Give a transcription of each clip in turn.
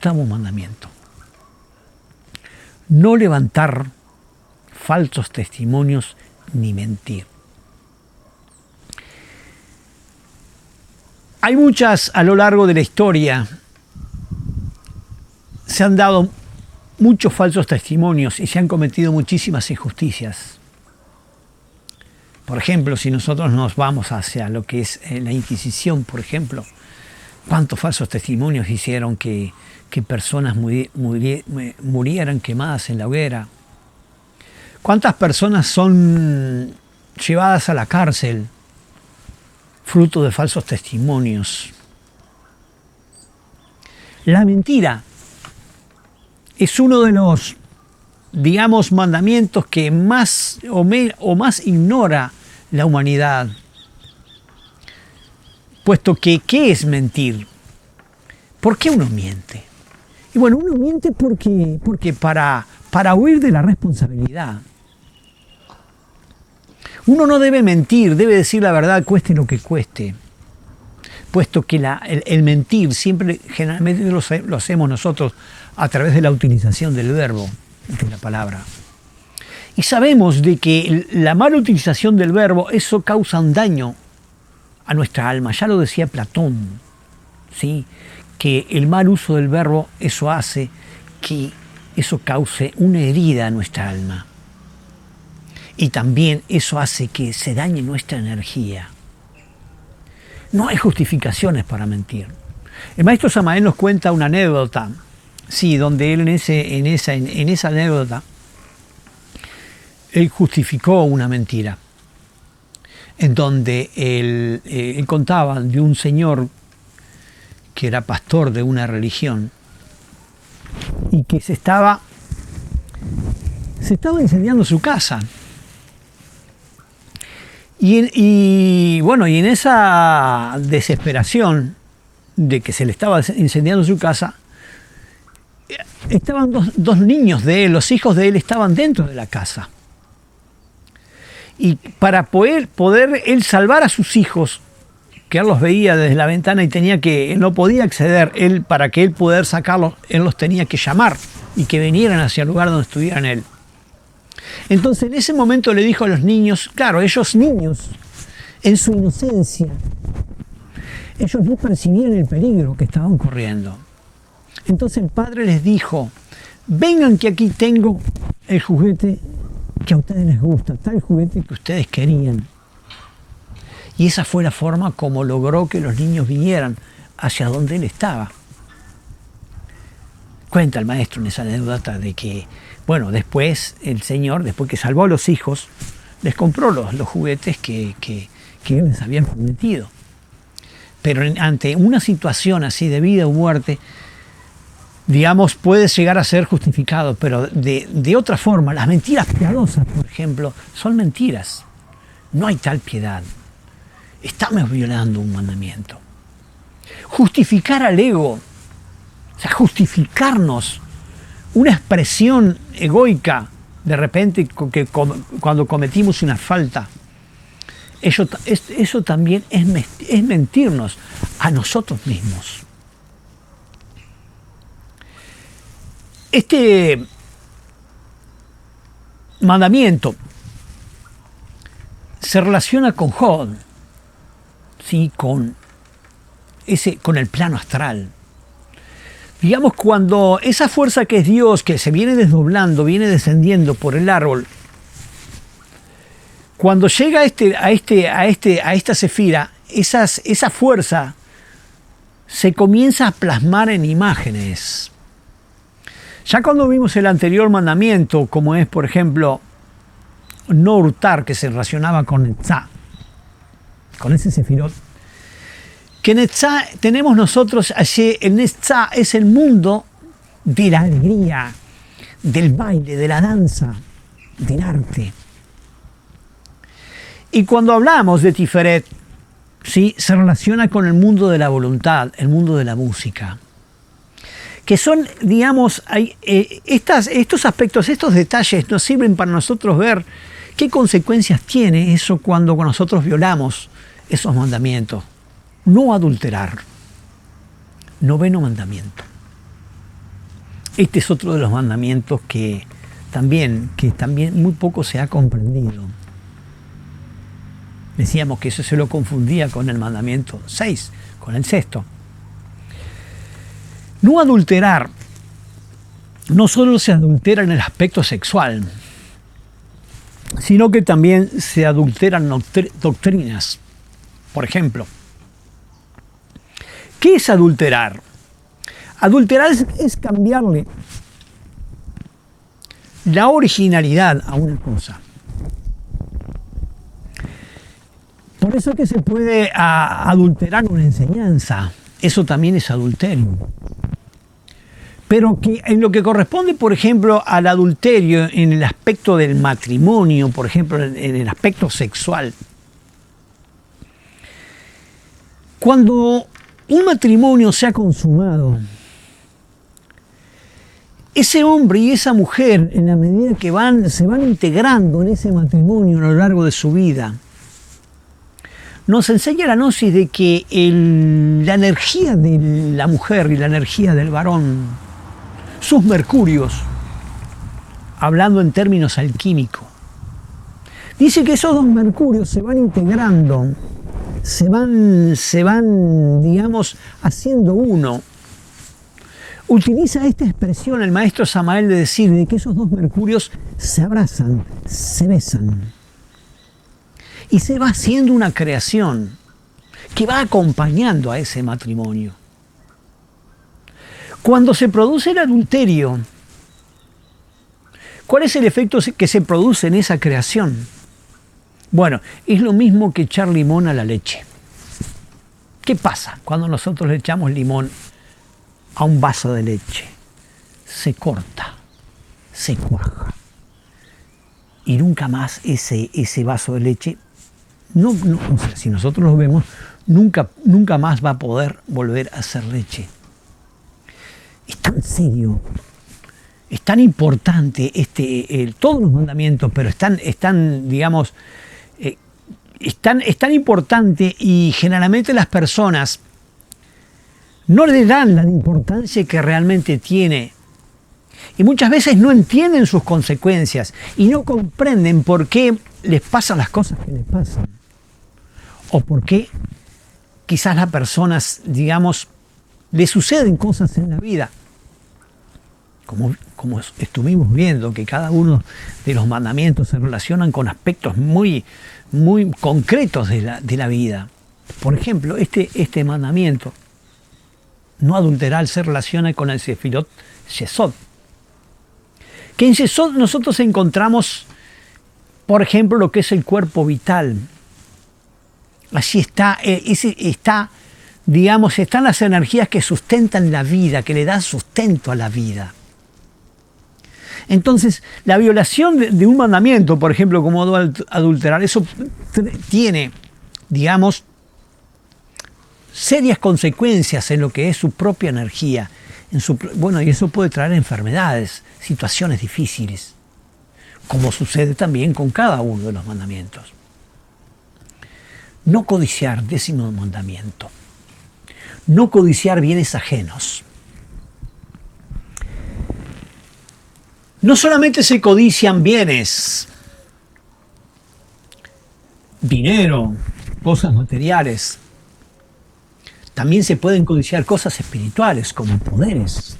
octavo mandamiento. No levantar falsos testimonios ni mentir. Hay muchas a lo largo de la historia, se han dado muchos falsos testimonios y se han cometido muchísimas injusticias. Por ejemplo, si nosotros nos vamos hacia lo que es la Inquisición, por ejemplo, cuántos falsos testimonios hicieron que personas murieran quemadas en la hoguera. Cuántas personas son llevadas a la cárcel fruto de falsos testimonios. La mentira es uno de los, digamos, mandamientos que más más ignora la humanidad. Puesto que, ¿qué es mentir? ¿Por qué uno miente? Y bueno, uno miente porque para huir de la responsabilidad. Uno no debe mentir, debe decir la verdad, cueste lo que cueste. Puesto que el mentir siempre, generalmente lo hacemos nosotros a través de la utilización del verbo, de la palabra. Y sabemos de que la mala utilización del verbo, eso causa un daño a nuestra alma. Ya lo decía Platón, ¿sí? Que el mal uso del verbo, eso hace que eso cause una herida a nuestra alma. Y también eso hace que se dañe nuestra energía. No hay justificaciones para mentir. El maestro Samael nos cuenta una anécdota, sí, donde él en esa anécdota, él justificó una mentira, en donde él contaba de un señor que era pastor de una religión y que se estaba incendiando su casa. Y en esa desesperación de que se le estaba incendiando su casa, estaban dos niños de él, los hijos de él estaban dentro de la casa. Y para poder él salvar a sus hijos, que él los veía desde la ventana y él no podía acceder, para que él pudiera sacarlos, él los tenía que llamar y que vinieran hacia el lugar donde estuvieran él. Entonces en ese momento le dijo a los niños, claro, ellos niños, en su inocencia, ellos no percibían el peligro que estaban corriendo. Entonces el padre les dijo, vengan que aquí tengo el juguete que a ustedes les gusta, tal juguete que ustedes querían. Y esa fue la forma como logró que los niños vinieran hacia donde él estaba. Cuenta el maestro en esa anécdota de que, después el Señor, después que salvó a los hijos, les compró los juguetes que él les había prometido. Pero ante una situación así de vida o muerte, digamos, puede llegar a ser justificado, pero de otra forma, las mentiras piadosas, por ejemplo, son mentiras. No hay tal piedad. Estamos violando un mandamiento. Justificar al ego, o sea, justificarnos, una expresión egoica, de repente, cuando cometimos una falta, eso también es mentirnos a nosotros mismos. Este mandamiento se relaciona con Job, ¿sí? con el plano astral. Digamos, cuando esa fuerza que es Dios, que se viene desdoblando, viene descendiendo por el árbol, cuando llega a esta cefira, esa fuerza se comienza a plasmar en imágenes. Ya cuando vimos el anterior mandamiento, como es, por ejemplo, no hurtar, que se relacionaba con Netzá, con ese sefirot, que Netzá tenemos nosotros allí, el Netzá es el mundo de la alegría, del baile, de la danza, del arte. Y cuando hablamos de Tiferet, ¿sí? Se relaciona con el mundo de la voluntad, el mundo de la música. Que son, digamos, estos aspectos, estos detalles nos sirven para nosotros ver qué consecuencias tiene eso cuando nosotros violamos esos mandamientos. No adulterar. Noveno mandamiento. Este es otro de los mandamientos que también muy poco se ha comprendido. Decíamos que eso se lo confundía con el mandamiento 6, con el sexto. No adulterar. No solo se adultera en el aspecto sexual, sino que también se adulteran doctrinas. Por ejemplo, ¿qué es adulterar? Adulterar es cambiarle la originalidad a una cosa. Por eso es que se puede adulterar una enseñanza. Eso también es adulterio. Pero que en lo que corresponde, por ejemplo, al adulterio en el aspecto del matrimonio, por ejemplo, en el aspecto sexual, cuando un matrimonio se ha consumado, ese hombre y esa mujer, en la medida que se van integrando en ese matrimonio a lo largo de su vida, nos enseña la gnosis de que la energía de la mujer y la energía del varón, sus mercurios, hablando en términos alquímicos, dice que esos dos mercurios se van integrando, se van, digamos, haciendo uno. Utiliza esta expresión el maestro Samael de decir de que esos dos mercurios se abrazan, se besan. Y se va haciendo una creación que va acompañando a ese matrimonio. Cuando se produce el adulterio, ¿cuál es el efecto que se produce en esa creación? Bueno, es lo mismo que echar limón a la leche. ¿Qué pasa cuando nosotros le echamos limón a un vaso de leche? Se corta, se cuaja. Y nunca más ese vaso de leche, o sea, si nosotros lo vemos, nunca más va a poder volver a ser leche. Es tan serio, es tan importante todos los mandamientos, pero es tan digamos, es tan importante, y generalmente las personas no le dan la importancia que realmente tiene. Y muchas veces no entienden sus consecuencias y no comprenden por qué les pasan las cosas que les pasan. O por qué quizás las personas, digamos, les suceden cosas en la vida. Como estuvimos viendo, que cada uno de los mandamientos se relacionan con aspectos muy, muy concretos de la vida. Por ejemplo, este mandamiento, no adulterar, se relaciona con el Sefirot Yesod. Que en Yesod nosotros encontramos, por ejemplo, lo que es el cuerpo vital. Allí están las energías que sustentan la vida, que le dan sustento a la vida. Entonces, la violación de un mandamiento, por ejemplo, como adulterar, eso tiene, digamos, serias consecuencias en lo que es su propia energía. Y eso puede traer enfermedades, situaciones difíciles, como sucede también con cada uno de los mandamientos. No codiciar, 10º mandamiento. No codiciar bienes ajenos. No solamente se codician bienes, dinero, cosas materiales, también se pueden codiciar cosas espirituales como poderes.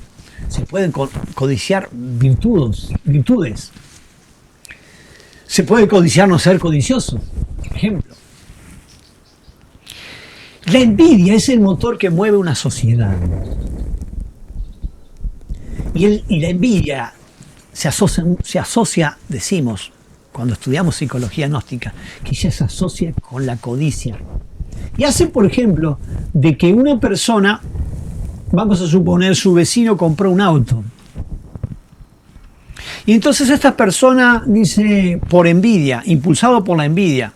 Se pueden codiciar virtudes. Se puede codiciar no ser codicioso, por ejemplo. La envidia es el motor que mueve una sociedad. Y la envidia se asocia, decimos, cuando estudiamos psicología gnóstica, que ya se asocia con la codicia. Y hace, por ejemplo, de que una persona, vamos a suponer, su vecino compró un auto. Y entonces esta persona dice, por envidia, impulsado por la envidia,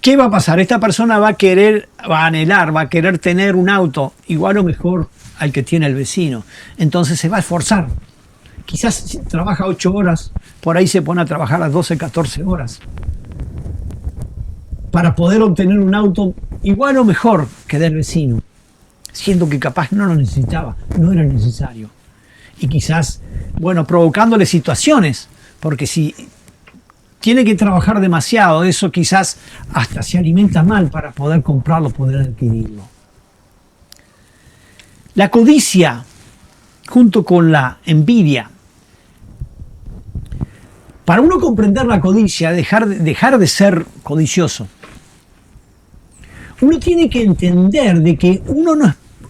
¿qué va a pasar? Esta persona va a anhelar, va a querer tener un auto igual o mejor al que tiene el vecino. Entonces se va a esforzar. Quizás si trabaja 8 horas, por ahí se pone a trabajar las 12, 14 horas. Para poder obtener un auto igual o mejor que del vecino. siendo que capaz no lo necesitaba, no era necesario. Y quizás, bueno, provocándole situaciones, porque si tiene que trabajar demasiado, eso quizás hasta se alimenta mal para poder comprarlo, poder adquirirlo. La codicia, junto con la envidia. Para uno comprender la codicia, dejar de ser codicioso, uno tiene que entender de que uno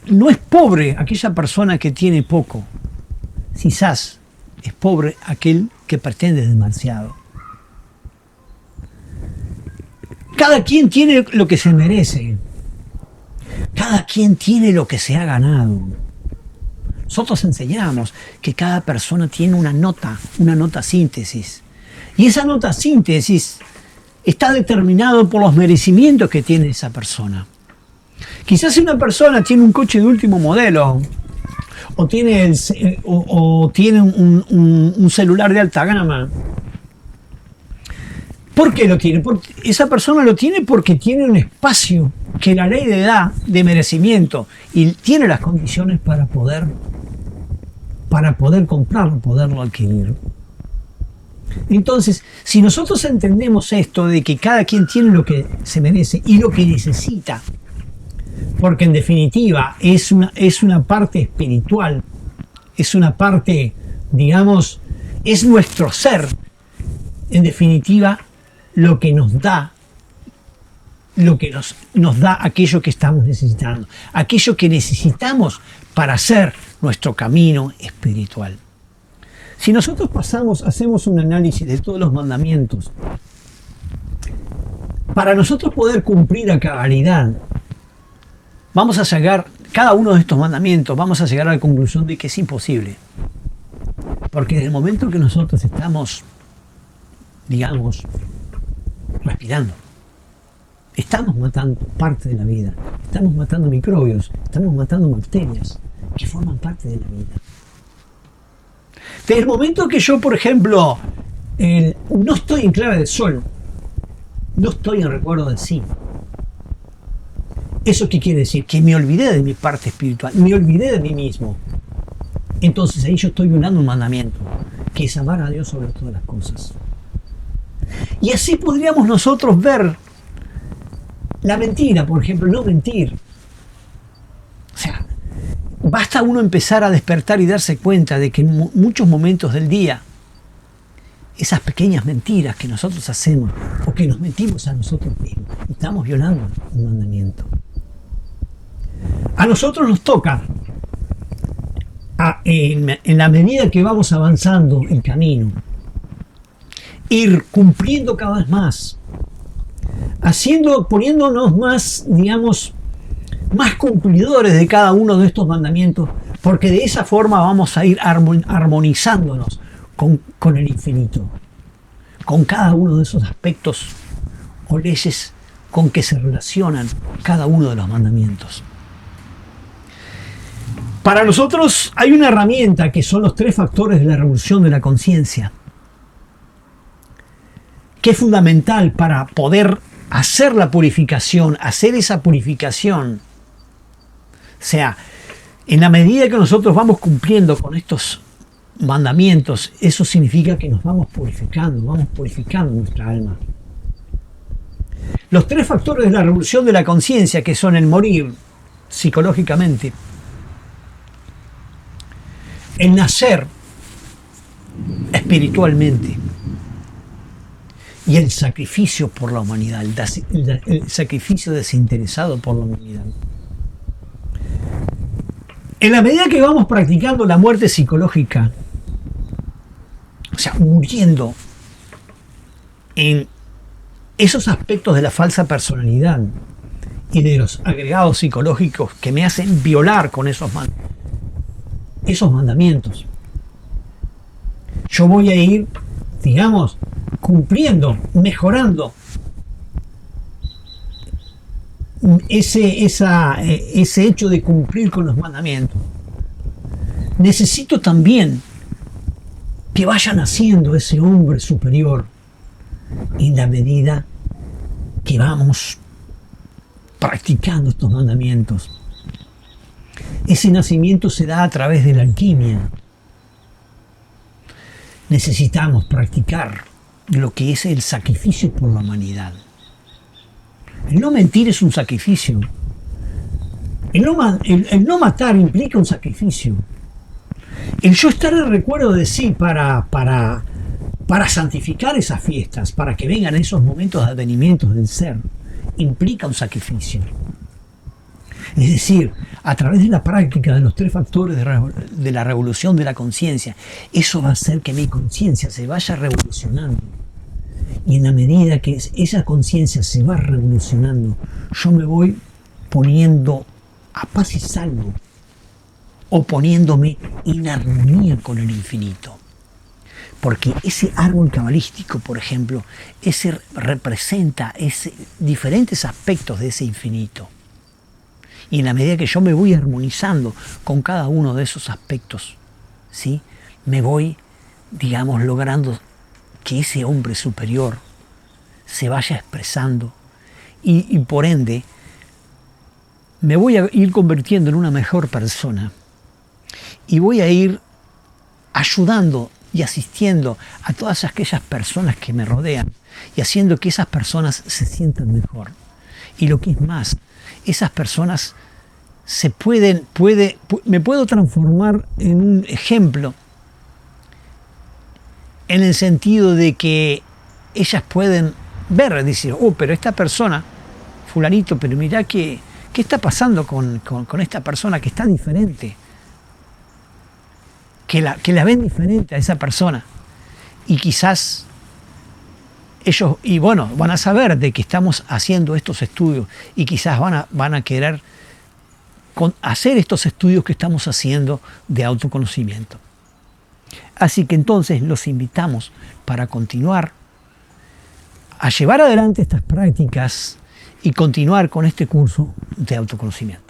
no es pobre aquella persona que tiene poco. Quizás es pobre aquel que pretende demasiado. Cada quien tiene lo que se merece. Cada quien tiene lo que se ha ganado. Nosotros enseñamos que cada persona tiene una nota síntesis. Y esa nota síntesis está determinado por los merecimientos que tiene esa persona. Quizás si una persona tiene un coche de último modelo, o tiene un celular de alta gama, ¿por qué lo tiene? Porque esa persona lo tiene porque tiene un espacio que la ley le da de merecimiento y tiene las condiciones para poder comprarlo, poderlo adquirir. Entonces, si nosotros entendemos esto de que cada quien tiene lo que se merece y lo que necesita, porque en definitiva es una parte espiritual, es una parte, digamos, es nuestro ser, en definitiva, lo que nos da aquello que estamos necesitando, aquello que necesitamos para hacer nuestro camino espiritual. Si nosotros hacemos un análisis de todos los mandamientos, para nosotros poder cumplir a cabalidad, vamos a llegar, cada uno de estos mandamientos, vamos a llegar a la conclusión de que es imposible. Porque desde el momento que nosotros estamos, digamos, respirando, estamos matando parte de la vida, estamos matando microbios, estamos matando bacterias que forman parte de la vida. Desde el momento que yo, por ejemplo, no estoy en clave de sol, no estoy en recuerdo de sí. ¿Eso qué quiere decir? Que me olvidé de mi parte espiritual, me olvidé de mí mismo. Entonces ahí yo estoy violando un mandamiento, que es amar a Dios sobre todas las cosas. Y así podríamos nosotros ver la mentira, por ejemplo, no mentir. O sea, basta uno empezar a despertar y darse cuenta de que en muchos momentos del día, esas pequeñas mentiras que nosotros hacemos o que nos mentimos a nosotros mismos, estamos violando un mandamiento. A nosotros nos toca, en la medida que vamos avanzando el camino, ir cumpliendo cada vez más, poniéndonos más, digamos, más cumplidores de cada uno de estos mandamientos, porque de esa forma vamos a ir armonizándonos con el infinito, con cada uno de esos aspectos o leyes con que se relacionan cada uno de los mandamientos. Para nosotros hay una herramienta que son los 3 factores de la revolución de la conciencia, que es fundamental para poder hacer la purificación, hacer esa purificación. O sea, en la medida que nosotros vamos cumpliendo con estos mandamientos, eso significa que nos vamos purificando nuestra alma. Los 3 factores de la revolución de la conciencia, que son el morir psicológicamente, el nacer espiritualmente y el sacrificio por la humanidad, el sacrificio desinteresado por la humanidad. En la medida que vamos practicando la muerte psicológica, o sea, muriendo en esos aspectos de la falsa personalidad y de los agregados psicológicos que me hacen violar con esos mandamientos, yo voy a ir, digamos, cumpliendo, mejorando ese hecho de cumplir con los mandamientos. Necesito también que vaya naciendo ese hombre superior en la medida que vamos practicando estos mandamientos. Ese nacimiento se da a través de la alquimia. Necesitamos practicar lo que es el sacrificio por la humanidad. El no mentir es un sacrificio. El no matar implica un sacrificio. El yo estar en recuerdo de sí para santificar esas fiestas, para que vengan esos momentos de advenimientos del ser, implica un sacrificio. Es decir, a través de la práctica de los 3 factores de la revolución de la conciencia, eso va a hacer que mi conciencia se vaya revolucionando. Y en la medida que esa conciencia se va revolucionando, yo me voy poniendo a paz y salvo, o poniéndome en armonía con el infinito. Porque ese árbol cabalístico, por ejemplo, ese representa diferentes aspectos de ese infinito. Y en la medida que yo me voy armonizando con cada uno de esos aspectos, ¿sí?, me voy, digamos, logrando que ese hombre superior se vaya expresando y por ende me voy a ir convirtiendo en una mejor persona y voy a ir ayudando y asistiendo a todas aquellas personas que me rodean y haciendo que esas personas se sientan mejor. Y lo que es más, esas personas me puedo transformar en un ejemplo, en el sentido de que ellas pueden ver, decir, pero esta persona, fulanito, pero mirá ¿qué está pasando con esta persona que está diferente? Que la ven diferente a esa persona. Y quizás ellos, van a saber de que estamos haciendo estos estudios y quizás van a querer hacer estos estudios que estamos haciendo de autoconocimiento. Así que entonces los invitamos para continuar a llevar adelante estas prácticas y continuar con este curso de autoconocimiento.